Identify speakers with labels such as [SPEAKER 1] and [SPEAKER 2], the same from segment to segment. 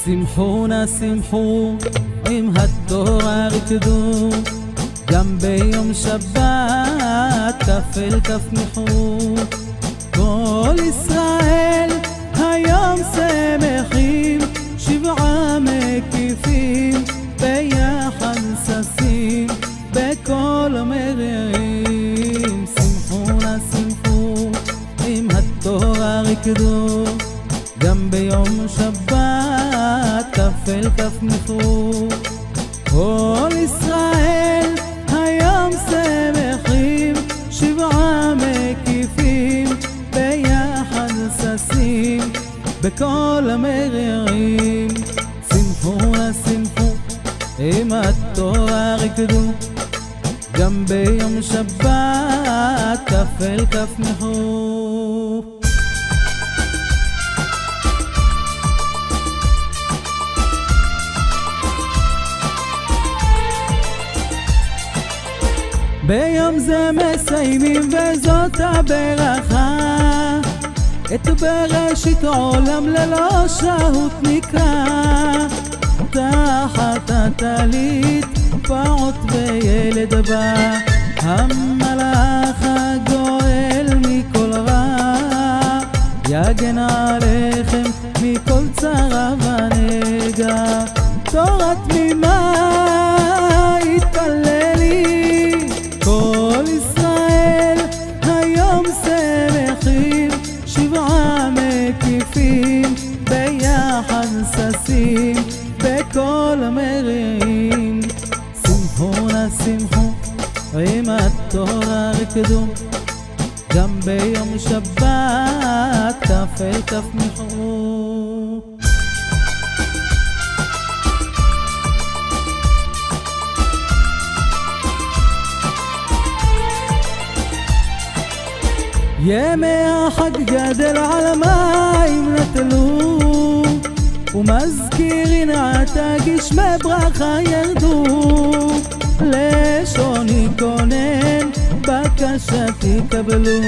[SPEAKER 1] שמחו נא שמחו, עם התורה רקדו, גם ביום שבת כף אל כף מחו. כל ישראל היום שמחים, שבעה מקיפים, ביחד ששים, בכל מרירים. שמחו נא שמחו, עם התורה רקדו, גם ביום שבת כף אל כף מחו. כל ישראל היום שמחים, שבעה מקיפים, ביחד ששים, בכל המרירים. שמחו נא שמחו, עם התורה רקדו, גם ביום שבת כף אל כף מחו. ביום זה מסיימים וזאת הברכה, את בראשית עולם ללא שהות נקרא. תחת הטלית פעוט וילד בא, המלאך הגואל מכל רע, יגן עליכם מכל צרה ונגע. תורה תמימה התפללי, כל ישראל היום שמחים, שבעה מקיפים, ביחד ששים, בכל המרירים. שמחו נא שמחו, עם התורה רקדו, גם ביום שבת כף אל כף מחו. ימי החג גדל על המים נטלו, ומזכירין עתה גשמי ברכה ירדו. לשוני כונן בקשתי קבלו,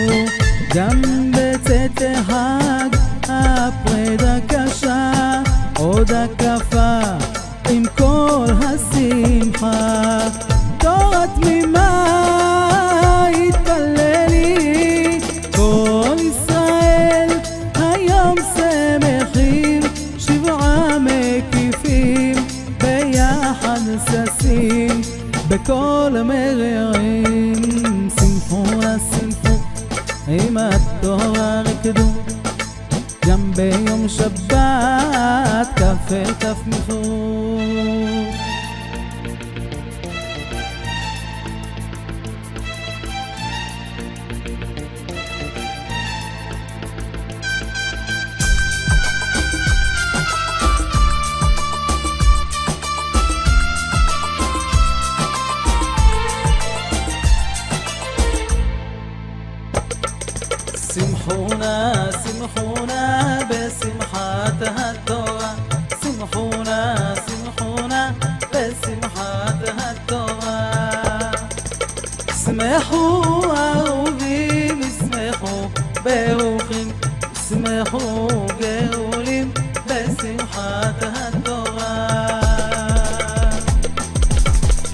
[SPEAKER 1] גם בצאת החג הפרידה קשה, עוד הקפה עם כל השמחה. תורה תמימה התפללי, כל ישראל היום שמחים, שבעה מקיפים, ביחד ששים, בכל המרירים. שמחו נא שמחו, עם התורה רקדו, גם ביום שבת כף אל כף מחו. שמחו נא בשמחת התורה, שמחו נא בשמחת התורה. שמחו אהובים, שמחו ברוכים, שמחו גאולים, בשמחת התורה.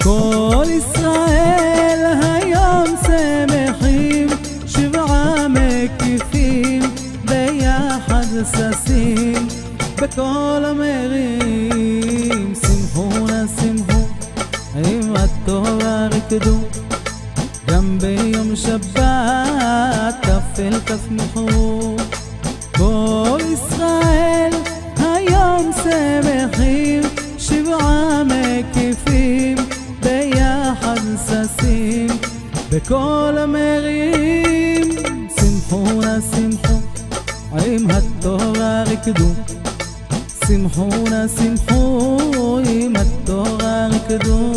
[SPEAKER 1] כל ישראל היום שמחים, שבעה מקיפים, ביחד ששים, בכל המרירים. שמחו נא שמחו, עם התורה רקדו, גם ביום שבת כף אל כף מחו. כל ישראל היום שמחים, שבעה מקיפים, ביחד ששים, בכל המרירים. שמחו נא שמחו, עם התורה רקדו, שמחו נא שמחו, עם התורה רקדו.